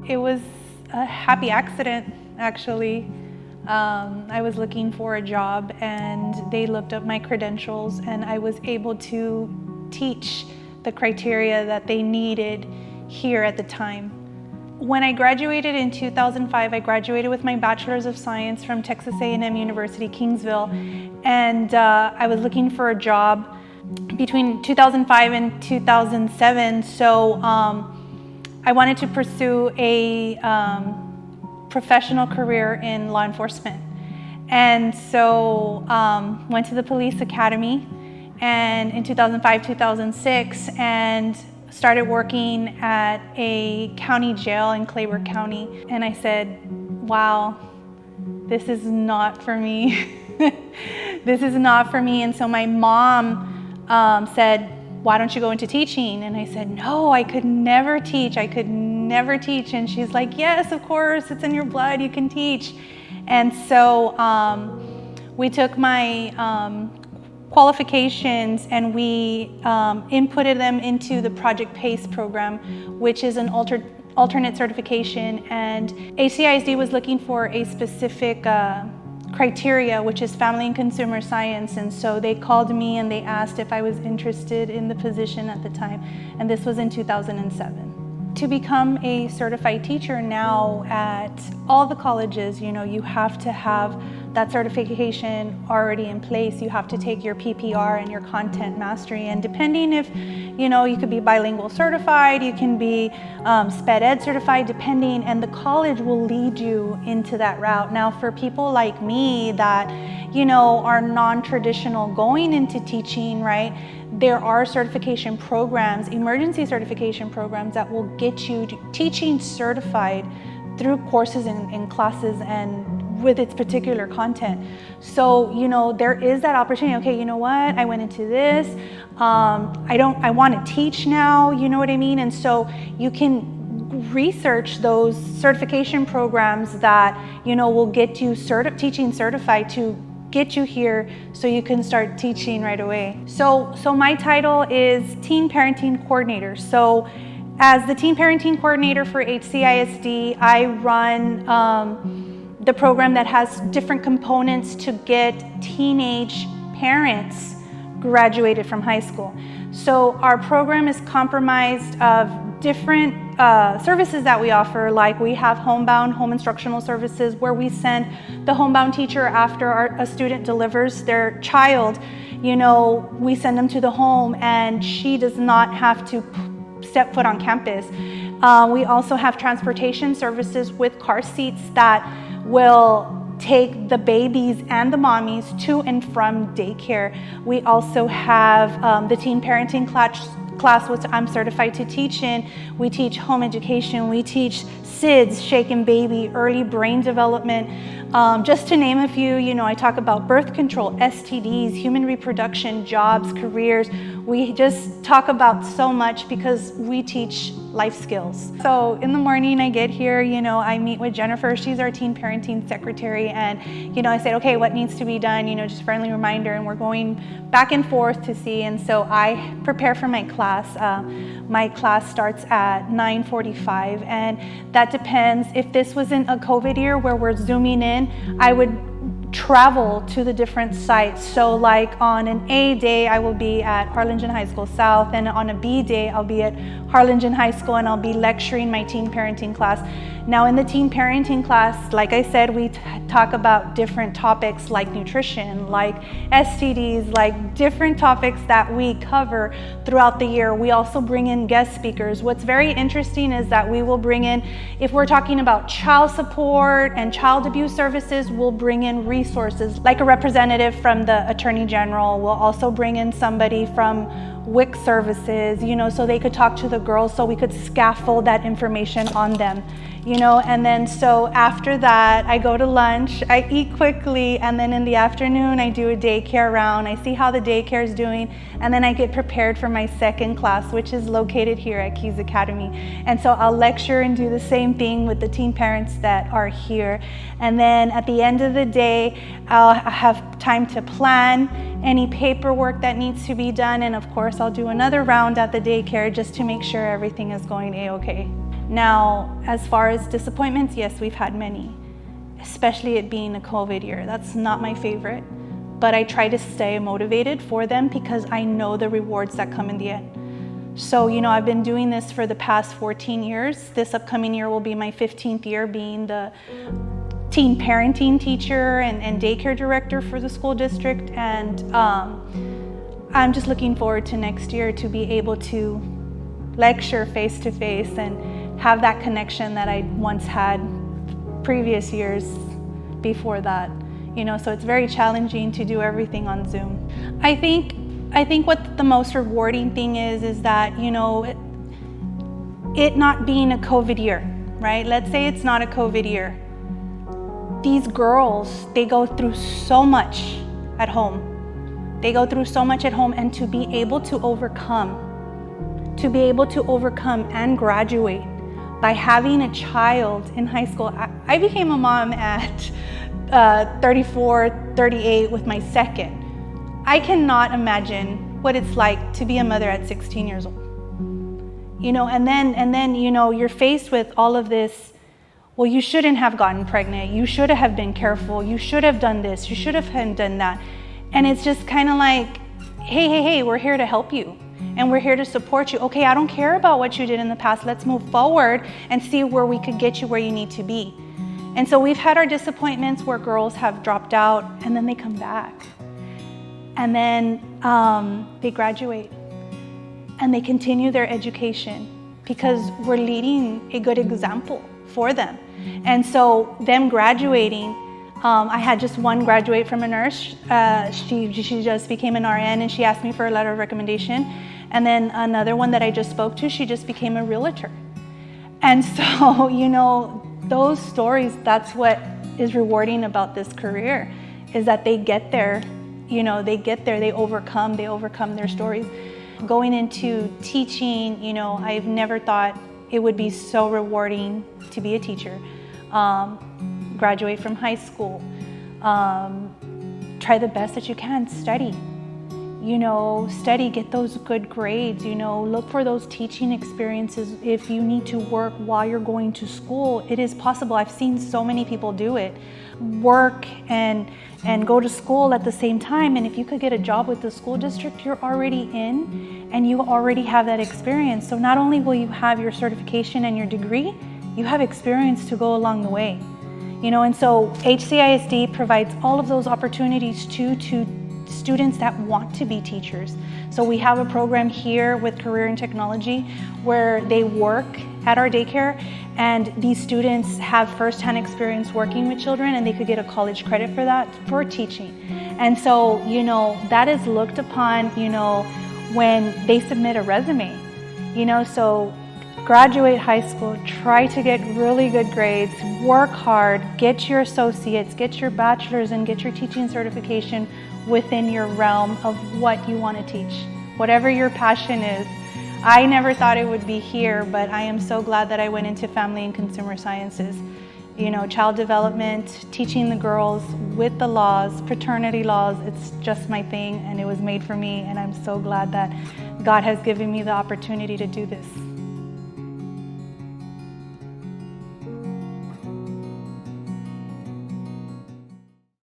it was a happy accident, actually. I was looking for a job and they looked up my credentials and I was able to teach the criteria that they needed here at the time. When I graduated in 2005, I graduated with my Bachelor's of Science from Texas A&M University, Kingsville, and I was looking for a job between 2005 and 2007, so I wanted to pursue a professional career in law enforcement. And so went to the police academy and in 2005, 2006, and started working at a county jail in Claiborne County. And I said, wow, this is not for me. This is not for me. And so my mom said, why don't you go into teaching? And I said, no, I could never teach. I could never teach. And she's like, yes, of course, it's in your blood, you can teach. And so we took my qualifications and we inputted them into the Project PACE program, which is an alternate certification. And HCISD was looking for a specific criteria, which is family and consumer science. And so they called me and they asked if I was interested in the position at the time. And this was in 2007. To become a certified teacher now at all the colleges, you have to have that certification already in place. You have to take your PPR and your content mastery. And depending if, you could be bilingual certified, you can be SPED Ed certified, depending, and the college will lead you into that route. Now, for people like me that, are non-traditional going into teaching, right? There are certification programs, emergency certification programs that will get you teaching certified through courses and classes and with its particular content. So, there is that opportunity. Okay, you know what? I went into this. I want to teach now, you know what I mean? And so you can research those certification programs that, will get you teaching certified to get you here so you can start teaching right away. So my title is Teen Parenting Coordinator. So as the Teen Parenting Coordinator for HCISD, I run the program that has different components to get teenage parents graduated from high school. So our program is comprised of different services that we offer, like we have homebound home instructional services where we send the homebound teacher after a student delivers their child, we send them to the home and she does not have to step foot on campus. We also have transportation services with car seats that will take the babies and the mommies to and from daycare. We also have the teen parenting class, which I'm certified to teach in. We teach home education, we teach SIDS, shaken baby, early brain development. Just to name a few, I talk about birth control, STDs, human reproduction, jobs, careers. We just talk about so much because we teach life skills. So in the morning I get here, I meet with Jennifer, she's our teen parenting secretary, and I said, okay, what needs to be done, just friendly reminder, and we're going back and forth to see. And so I prepare for my class. My class starts at 9:45, and that depends. If this wasn't a COVID year where we're zooming in, I would travel to the different sites. So like on an A day, I will be at Harlingen High School South, and on a B day, I'll be at Harlingen High School, and I'll be lecturing my teen parenting class. Now in the teen parenting class, like I said, we talk about different topics like nutrition, like STDs, like different topics that we cover throughout the year. We also bring in guest speakers. What's very interesting is that we will bring in, if we're talking about child support and child abuse services, we'll bring in resources like a representative from the Attorney General. We'll also bring in somebody from WIC services, so they could talk to the girls, so we could scaffold that information on them, and then so after that, I go to lunch, I eat quickly, and then in the afternoon, I do a daycare round. I see how the daycare is doing, and then I get prepared for my second class, which is located here at Keys Academy. And so I'll lecture and do the same thing with the teen parents that are here. And then at the end of the day, I'll have time to plan any paperwork that needs to be done, and of course I'll do another round at the daycare just to make sure everything is going a-okay. Now, as far as disappointments, yes, we've had many, especially it being a COVID year. That's not my favorite, but I try to stay motivated for them because I know the rewards that come in the end. So, I've been doing this for the past 14 years. This upcoming year will be my 15th year being the teen parenting teacher and daycare director for the school district. And I'm just looking forward to next year to be able to lecture face to face and have that connection that I once had previous years before that. So it's very challenging to do everything on Zoom. I think what the most rewarding thing is that, it not being a COVID year, right? Let's say it's not a COVID year. These girls, they go through so much at home. And to be able to overcome and graduate by having a child in high school. I became a mom at 34, 38 with my second. I cannot imagine what it's like to be a mother at 16 years old. And then you're faced with all of this. Well, you shouldn't have gotten pregnant. You should have been careful. You should have done this. You should have done that. And it's just kind of like, hey, we're here to help you. And we're here to support you. Okay, I don't care about what you did in the past. Let's move forward and see where we could get you where you need to be. And so we've had our disappointments where girls have dropped out and then they come back. And then they graduate and they continue their education because we're leading a good example for them. And so them graduating, I had just one graduate from a nurse. She just became an RN and she asked me for a letter of recommendation. And then another one that I just spoke to, she just became a realtor. And so, those stories, that's what is rewarding about this career, is that they get there, they overcome their stories. Going into teaching, I've never thought it would be so rewarding to be a teacher. Graduate from high school, try the best that you can, study, get those good grades, look for those teaching experiences. If you need to work while you're going to school, it is possible. I've seen so many people do it. Work and go to school at the same time. And if you could get a job with the school district, you're already in and you already have that experience. So not only will you have your certification and your degree, you have experience to go along the way. And so HCISD provides all of those opportunities to students that want to be teachers. So we have a program here with Career and Technology where they work at our daycare, and these students have firsthand experience working with children, and they could get a college credit for that, for teaching. And so, that is looked upon, when they submit a resume, so graduate high school, try to get really good grades, work hard, get your associates, get your bachelor's, and get your teaching certification within your realm of what you want to teach, whatever your passion is. I never thought it would be here, but I am so glad that I went into family and consumer sciences. Child development, teaching the girls with the laws, paternity laws, it's just my thing, and it was made for me, and I'm so glad that God has given me the opportunity to do this.